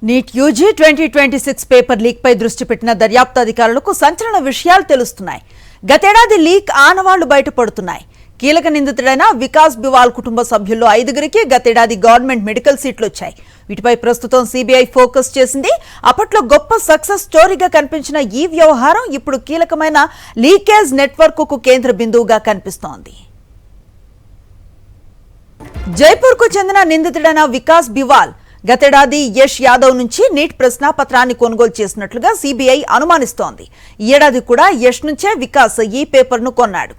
NEET UG 2026 paper leak పై దృష్టి పెట్టిన దర్యాప్తు అధికారులకు సంచలన విషయాలు తెలుస్తున్నాయి. గతేడాది లీక్ ఆనవాళ్లు బయటపడుతున్నాయి. కీలక నిందితుడైన వికాస్ బివాల్ కుటుంబ సభ్యుల్లో 5గురికి గతేడాది గవర్నమెంట్ మెడికల్ సీట్లు వచ్చాయి. వీటిపై ప్రస్తుతం సిబిఐ ఫోకస్ చేసింది. అప్పట్లో గొప్ప సక్సెస్ స్టోరీగా కనిపించిన ఈ వ్యవహారం ఇప్పుడు కీలకమైన లీకేజ్ నెట్వర్క్ కు కేంద్ర బిందువుగా కనిపిస్తోంది. జైపూర్ కు చెందిన నిందితుడైన వికాస్ బివాల్ గతేడాది యష్ యాదవ్ నుంచి నీట్ ప్రశ్నాపత్రాన్ని కొనుగోలు చేసినట్లుగా సిబిఐ అనుమానిస్తోంది. ఈ ఏడాది కూడా యష్ నుంచే వికాస్ ఈ పేపర్ను కొన్నాడు.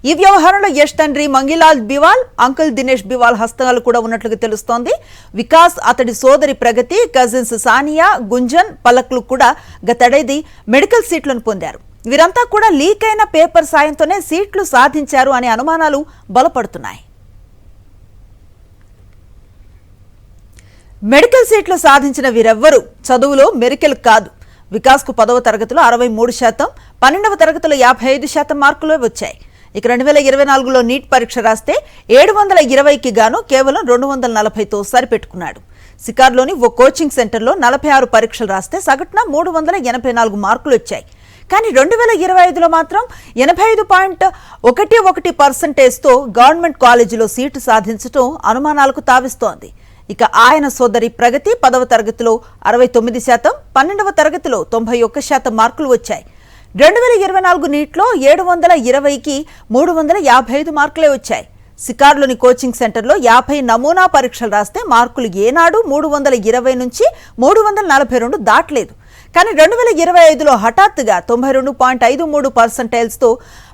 ఈ వ్యవహారంలో యష్ తండ్రి మంగిలాల్ బివాల్, అంకుల్ దినేష్ బివాల్ హస్తాలు కూడా ఉన్నట్లుగా తెలుస్తోంది. వికాస్, అతడి సోదరి ప్రగతి, కజిన్స్ సానియా, గుంజన్, పలక్లు కూడా గతేడాది మెడికల్ సీట్లను పొందారు. వీరంతా కూడా లీక్ అయిన పేపర్ సాయంతోనే సీట్లు సాధించారు అనే అనుమానాలు బలపడుతున్నాయి. మెడికల్ సీట్లు సాధించిన వీరెవ్వరూ చదువులో మెరికల్ కాదు. వికాస్ కు 10వ తరగతిలో 63%, 12వ తరగతిలో 55% మార్కులు వచ్చాయి. ఇక 2024లో నీట్ పరీక్ష రాస్తే 720కి గాను కేవలం 240తో సరిపెట్టుకున్నాడు. సికార్లోని ఓ కోచింగ్ సెంటర్లో 46 పరీక్షలు రాస్తే సగటున 384 మార్కులు వచ్చాయి. కానీ 2025లో మాత్రం 85.11%తో గవర్నమెంట్ కాలేజీలో సీటు సాధించడం అనుమానాలకు తావిస్తోంది. ఇక ఆయన సోదరి ప్రగతి 10వ తరగతిలో 69%, 12వ తరగతిలో 91% మార్కులు వచ్చాయి. 2024 నీట్లో 720కి 355 మార్కులే వచ్చాయి. సికార్లోని కోచింగ్ సెంటర్లో 50 నమూనా పరీక్షలు రాస్తే మార్కులు ఏనాడు 320 నుంచి 342 దాటలేదు. కానీ 2025లో హఠాత్తుగా 92.53%తో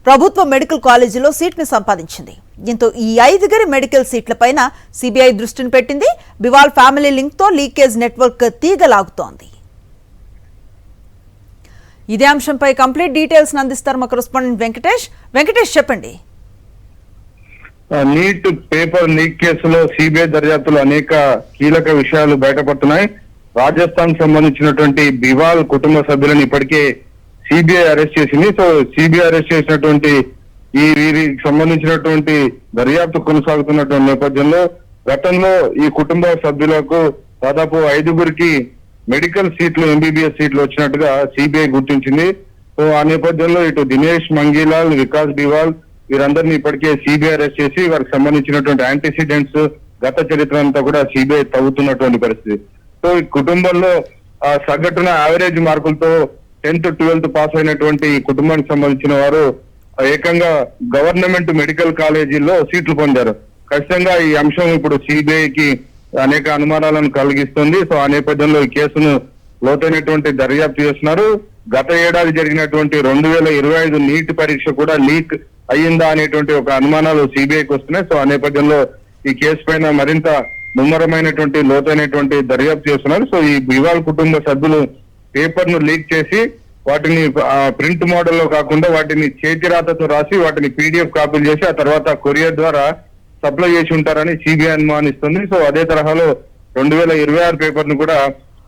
ప్రభుత్వ మెడికల్ కాలేజీలో సీట్ని సంపాదించింది. దీంతో ఈ 5గురి మెడికల్ సీట్లపైన సిబిఐ దృష్టిని పెట్టింది. బివాల్ ఫ్యామిలీ లింక్తో లీకేజ్ నెట్వర్క్ తీగలాగుతోంది. ఇదే అంశంపై కంప్లీట్ డీటెయిల్స్ అందిస్తారు మా కరెస్పాండెంట్ వెంకటేష్. వెంకటేష్, చెప్పండి. నీట్ పేపర్ లీక్ కేసులో సిబిఐ దర్యాప్తులో అనేక కీలక విషయాలు బయటపడుతున్నాయి. రాజస్థాన్ సంబంధించినటువంటి బివాల్ కుటుంబ సభ్యులను ఇప్పటికే సిబిఐ అరెస్ట్ చేసింది. సో సిబిఐ అరెస్ట్ చేసినటువంటి వీరికి సంబంధించినటువంటి దర్యాప్తు కొనసాగుతున్నటువంటి నేపథ్యంలో గతంలో ఈ కుటుంబ సభ్యులకు దాదాపు 5గురికి మెడికల్ సీట్లు, ఎంబీబీఎస్ సీట్లు వచ్చినట్టుగా సిబిఐ గుర్తించింది. సో ఆ నేపథ్యంలో ఇటు దినేష్, మంగిలాల్, వికాస్ బివాల్ వీరందరినీ ఇప్పటికే సిబిఐ అరెస్ట్ చేసి వారికి సంబంధించినటువంటి యాంటీసిడెంట్స్, గత చరిత్ర అంతా కూడా సిబిఐ తవ్వుతున్నటువంటి పరిస్థితి. సో ఈ కుటుంబంలో సగటున యావరేజ్ మార్కులతో 10th, 12th పాస్ అయినటువంటి ఈ కుటుంబానికి సంబంధించిన వారు ఏకంగా గవర్నమెంట్ మెడికల్ కాలేజీల్లో సీట్లు పొందారు. ఖచ్చితంగా ఈ అంశం ఇప్పుడు సిబిఐకి అనేక అనుమానాలను కలిగిస్తుంది. సో ఆ నేపథ్యంలో ఈ కేసును లోతైనటువంటి దర్యాప్తు చేస్తున్నారు. గత ఏడాది జరిగినటువంటి 2025 నీట్ పరీక్ష కూడా లీక్ అయ్యిందా అనేటువంటి ఒక అనుమానాలు సిబిఐకి వస్తున్నాయి. సో ఆ నేపథ్యంలో ఈ కేసు పైన మరింత ముమ్మరమైనటువంటి లోతైనటువంటి దర్యాప్తు చేస్తున్నారు. సో ఈ బివాల్ కుటుంబ సభ్యులు పేపర్ ను లీక్ చేసి వాటిని ప్రింట్ మోడల్ లో కాకుండా వాటిని చేతి రాతతో రాసి వాటిని PDF కాపీలు చేసి ఆ తర్వాత కొరియర్ ద్వారా సప్లై చేసి ఉంటారని సిబిఐ అనుమానిస్తుంది. సో అదే తరహాలో 2026 పేపర్ ను కూడా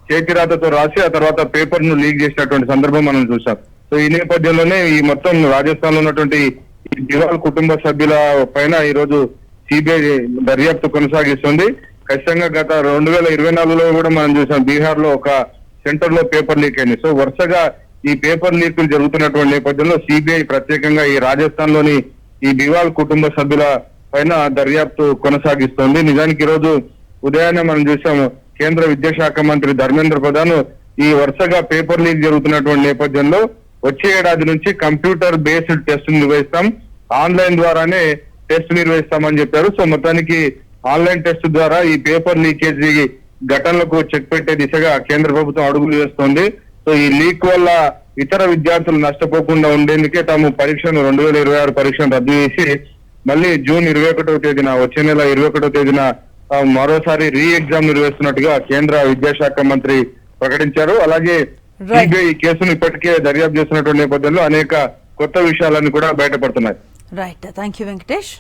చేతి రాతతో రాసి ఆ తర్వాత పేపర్ ను లీక్ చేసినటువంటి సందర్భం మనం చూసాం. సో ఈ నేపథ్యంలోనే ఈ మొత్తం రాజస్థాన్ లో ఉన్నటువంటి బివాల్ కుటుంబ సభ్యుల పైన ఈ రోజు సిబిఐ దర్యాప్తు కొనసాగిస్తుంది. ఖచ్చితంగా గత 2024లో కూడా మనం చూసాం, బీహార్ లో ఒక సెంటర్ లో పేపర్ లీక్ అయింది. సో వరుసగా ఈ పేపర్ లీకులు జరుగుతున్నటువంటి నేపథ్యంలో సిబిఐ ప్రత్యేకంగా ఈ రాజస్థాన్ లోని ఈ బివాల్ కుటుంబ సభ్యుల పైన దర్యాప్తు కొనసాగిస్తోంది. నిజానికి ఈ రోజు ఉదయాన్నే మనం చూసాము, కేంద్ర విద్యాశాఖ మంత్రి ధర్మేంద్ర ప్రధాన్ ఈ వరుసగా పేపర్ లీక్ జరుగుతున్నటువంటి నేపథ్యంలో వచ్చే ఏడాది నుంచి కంప్యూటర్ బేస్డ్ టెస్ట్ నిర్వహిస్తాం, ఆన్లైన్ ద్వారానే టెస్ట్ నిర్వహిస్తామని చెప్పారు. సో మొత్తానికి ఆన్లైన్ టెస్ట్ ద్వారా ఈ పేపర్ లీకేజీ ఘటనలకు చెక్ పెట్టే దిశగా కేంద్ర ప్రభుత్వం అడుగులు వేస్తోంది. సో ఈ లీక్ వల్ల ఇతర విద్యార్థులు నష్టపోకుండా ఉండేందుకే తాము పరీక్షను 2026 పరీక్షను రద్దు చేసి మళ్ళీ జూన్ 21వ తేదీన వచ్చే నెల 21వ తేదీన మరోసారి రీ ఎగ్జామ్ నిర్వహిస్తున్నట్టుగా కేంద్ర విద్యాశాఖ మంత్రి ప్రకటించారు. అలాగే సిబిఐ ఈ కేసును ఇప్పటికే దర్యాప్తు చేస్తున్నటువంటి నేపథ్యంలో అనేక కొత్త విషయాలన్నీ కూడా బయటపడుతున్నాయి. Right, thank you Venkatesh.